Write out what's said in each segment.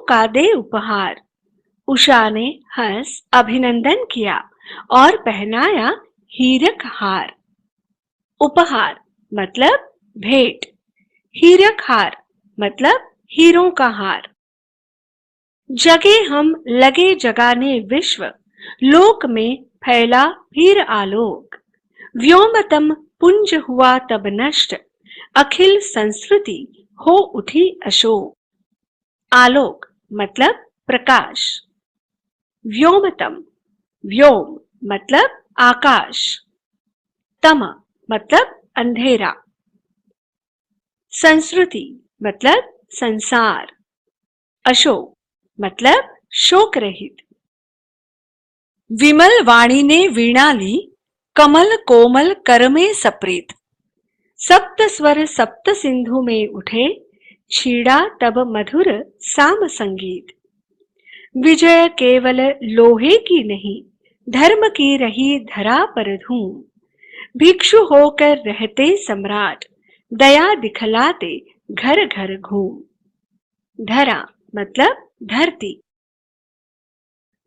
का दे उपहार। उषा ने हंस अभिनंदन किया और पहनाया हीरक हार। उपहार मतलब भेंट, हीरक हार मतलब हीरों का हार। जगे हम लगे जगाने विश्व, लोक में फैला फिर आलोक। व्योमतम पुंज हुआ तब नष्ट, अखिल संस्कृति हो उठी अशोक। आलोक मतलब प्रकाश। व्योमतम, व्योम मतलब आकाश, तम मतलब अंधेरा, संस्कृति मतलब संसार, अशोक मतलब शोक रहित। विमल वाणी ने वीणा ली, कमल कोमल कर में सप्रीत। सप्त स्वर सप्त सिंधु में उठे, छीड़ा तब मधुर साम संगीत। विजय केवल लोहे की नहीं, धर्म की रही धरा पर धूम। भिक्षु होकर रहते सम्राट, दया दिखलाते घर घर घूम। धरा मतलब धरती।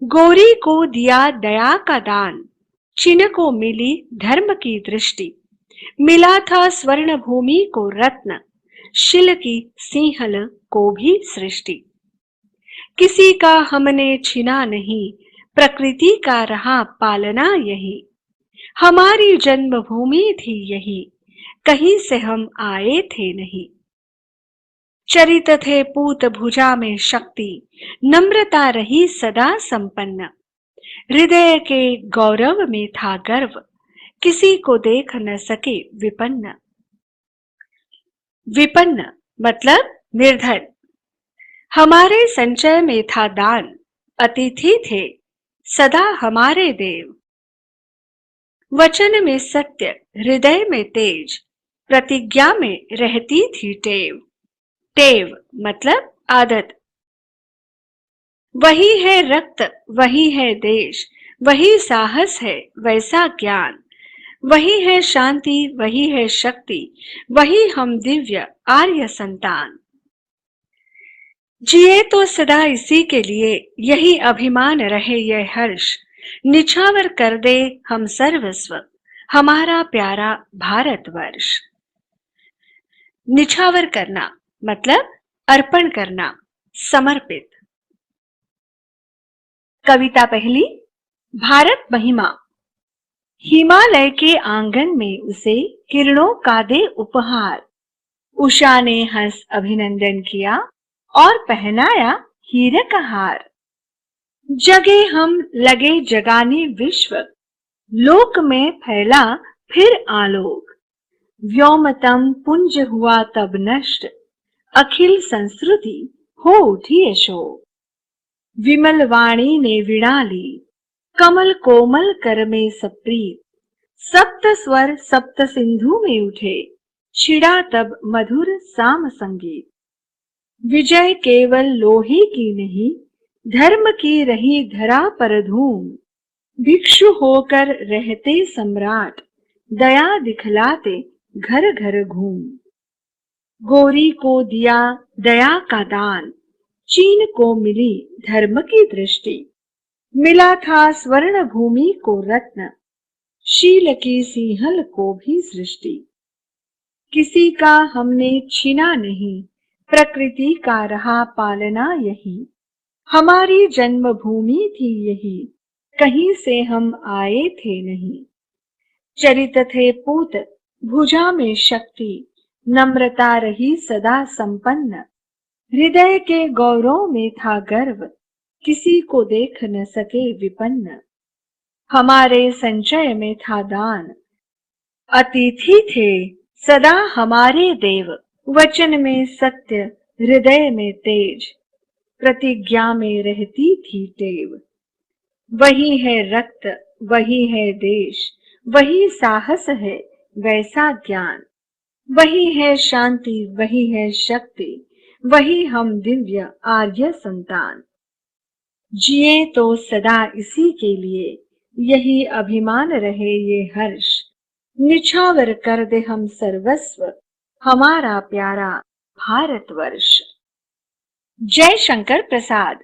गोरी को दिया दया का दान, चिन्ह को मिली धर्म की दृष्टि। मिला था स्वर्ण भूमि को रत्न, शिल की सिंहल को भी सृष्टि। किसी का हमने छिना नहीं, प्रकृति का रहा पालना यही। हमारी जन्मभूमि थी यही, कहीं से हम आए थे नहीं। चरित थे पूत भुजा में शक्ति, नम्रता रही सदा संपन्न। हृदय के गौरव में था गर्व, किसी को देख न सके विपन्न। विपन्न मतलब निर्धन। हमारे संचय में था दान, अतिथि थे सदा हमारे देव। वचन में सत्य, हृदय में तेज, प्रतिज्ञा में रहती थी टेव। टेव मतलब आदत। वही है रक्त, वही है देश, वही साहस है वैसा ज्ञान। वही है शांति, वही है शक्ति, वही हम दिव्य आर्य संतान। जिए तो सदा इसी के लिए, यही अभिमान रहे ये हर्ष। निछावर कर दे हम सर्वस्व, हमारा प्यारा भारतवर्ष। निछावर करना मतलब अर्पण करना, समर्पित। कविता पहली, भारत महिमा। हिमालय के आंगन में उसे किरणों का दे उपहार। उषा ने हंस अभिनंदन किया और पहनाया हीरक हार। जगे हम लगे जगाने विश्व, लोक में फैला फिर आलोक। व्योमतम पुंज हुआ तब नष्ट, अखिल संस्कृति हो उठी अशोक। विमल वाणी ने वीणा ली, कमल कोमल कर में सप्रीत। सप्त स्वर सप्त सिंधु में उठे, छिड़ा तब मधुर साम संगीत। विजय केवल लोहे की नहीं, धर्म की रही धरा पर धूम। भिक्षु होकर रहते सम्राट, दया दिखलाते घर घर घूम। गोरी को दिया दया का दान, चीन को मिली धर्म की दृष्टि। मिला था स्वर्ण भूमि को रत्न, शील की सिंहल को भी सृष्टि। किसी का हमने छीना नहीं, प्रकृति का रहा पालना यही। हमारी जन्मभूमि थी यही, कहीं से हम आए थे नहीं। चरित थे पूत भुजा में शक्ति, नम्रता रही सदा संपन्न। हृदय के गौरव में था गर्व, किसी को देख न सके विपन्न। हमारे संचय में था दान, अतिथि थे सदा हमारे देव। वचन में सत्य, हृदय में तेज, प्रतिज्ञा में रहती थी टेव। वही है रक्त, वही है देश, वही साहस है वैसा ज्ञान। वही है शांति, वही है शक्ति, वही हम दिव्य आर्य संतान। जिए तो सदा इसी के लिए, यही अभिमान रहे ये हर्ष। निछावर कर दे हम सर्वस्व, हमारा प्यारा भारतवर्ष। जय शंकर प्रसाद।